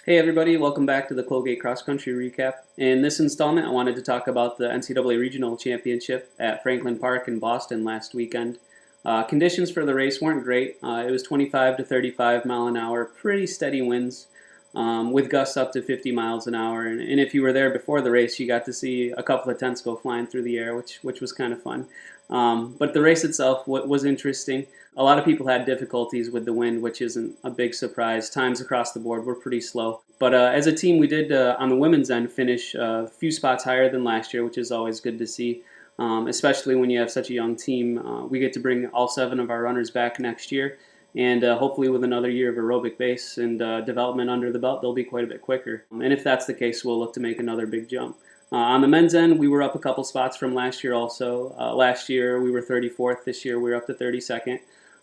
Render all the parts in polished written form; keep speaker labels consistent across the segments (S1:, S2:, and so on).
S1: Hey everybody, welcome back to the Colgate Cross Country recap. In this installment, I wanted to talk about the NCAA Regional Championship at Franklin Park in Boston last weekend. Conditions for the race weren't great. It was 25 to 35 mile an hour, pretty steady winds with gusts up to 50 miles an hour. And if you were there before the race, you got to see a couple of tents go flying through the air, which was kind of fun. But the race itself was interesting. A lot of people had difficulties with the wind, which isn't a big surprise. Times across the board were pretty slow. But as a team, we did, on the women's end, finish a few spots higher than last year, which is always good to see, especially when you have such a young team. We get to bring all 7 of our runners back next year, and hopefully with another year of aerobic base and development under the belt, they'll be quite a bit quicker. And if that's the case, we'll look to make another big jump. On the men's end, we were up a couple spots from last year also. Last year, we were 34th. This year, we're up to 32nd.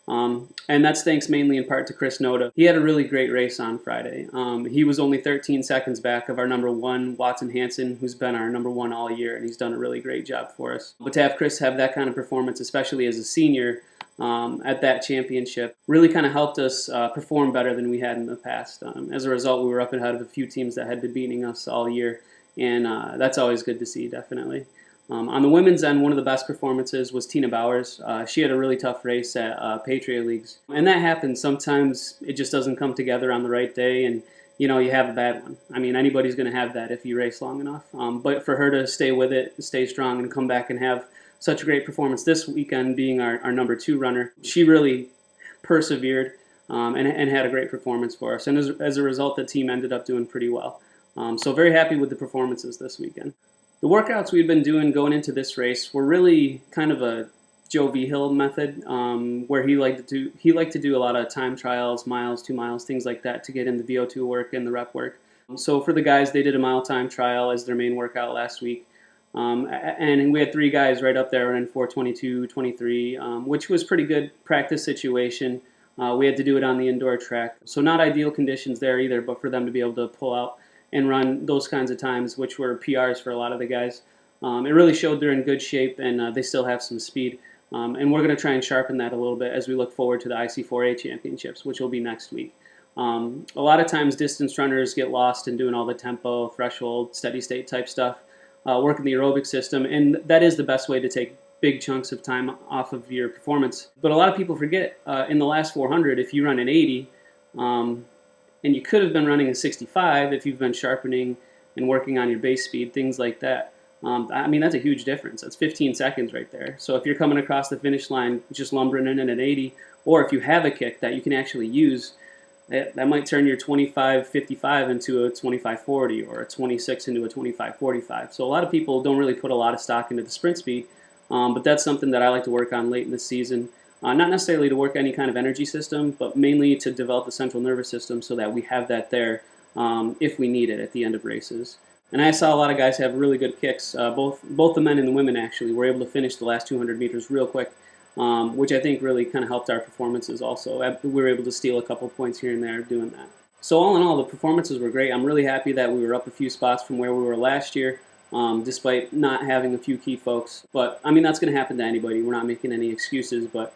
S1: And that's thanks mainly in part to Chris Noda. He had a really great race on Friday. He was only 13 seconds back of our number 1, Watson Hanson, who's been our number 1 all year, and he's done a really great job for us. But to have Chris have that kind of performance, especially as a senior at that championship, really kind of helped us perform better than we had in the past. As a result, we were up ahead of a few teams that had been beating us all year, and that's always good to see, definitely. On the women's end, one of the best performances was Tina Bowers. She had a really tough race at Patriot Leagues. And that happens. Sometimes it just doesn't come together on the right day, and you have a bad one. I mean, anybody's going to have that if you race long enough. But for her to stay with it, stay strong, and come back and have such a great performance this weekend, being our number 2 runner, she really persevered and had a great performance for us. And as a result, the team ended up doing pretty well. So very happy with the performances this weekend. The workouts we've been doing going into this race were really kind of a Joe V. Hill method, where he liked to do a lot of time trials, miles, 2 miles, things like that to get in the VO2 work and the rep work. So for the guys, they did a mile time trial as their main workout last week. And we had 3 guys right up there running 4:22, 23, which was pretty good practice situation. We had to do it on the indoor track. So not ideal conditions there either, but for them to be able to pull out and run those kinds of times, which were PRs for a lot of the guys. It really showed they're in good shape, and they still have some speed. And we're going to try and sharpen that a little bit as we look forward to the IC4A championships, which will be next week. A lot of times distance runners get lost in doing all the tempo, threshold, steady state type stuff, working the aerobic system, and that is the best way to take big chunks of time off of your performance. But a lot of people forget, in the last 400, if you run an 80, and you could have been running a 65 if you've been sharpening and working on your base speed, things like that. I mean, that's a huge difference. That's 15 seconds right there. So if you're coming across the finish line just lumbering in at an 80, or if you have a kick that you can actually use, that might turn your 25.55 into a 25.40 or a 26 into a 25.45. So a lot of people don't really put a lot of stock into the sprint speed, but that's something that I like to work on late in the season. Not necessarily to work any kind of energy system, but mainly to develop the central nervous system so that we have that there if we need it at the end of races. And I saw a lot of guys have really good kicks. Both the men and the women actually were able to finish the last 200 meters real quick, which I think really kind of helped our performances also. We were able to steal a couple points here and there doing that. So all in all, the performances were great. I'm really happy that we were up a few spots from where we were last year, despite not having a few key folks. But, I mean, that's going to happen to anybody. We're not making any excuses, but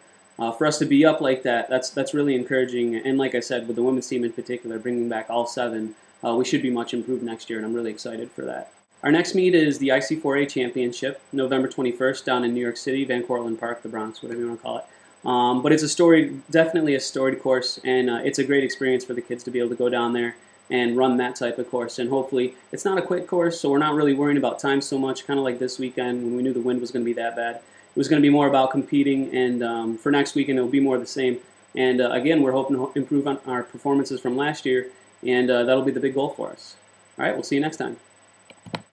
S1: for us to be up like that, that's really encouraging. And like I said, with the women's team in particular, bringing back all 7, we should be much improved next year, and I'm really excited for that. Our next meet is the IC4A Championship, November 21st, down in New York City, Van Cortlandt Park, the Bronx, whatever you want to call it. But it's definitely a storied course, and it's a great experience for the kids to be able to go down there and run that type of course. And hopefully, it's not a quick course, so we're not really worrying about time so much, kind of like this weekend when we knew the wind was going to be that bad. It was going to be more about competing, and for next weekend, it'll be more of the same. And again, we're hoping to improve on our performances from last year, and that'll be the big goal for us. All right, we'll see you next time.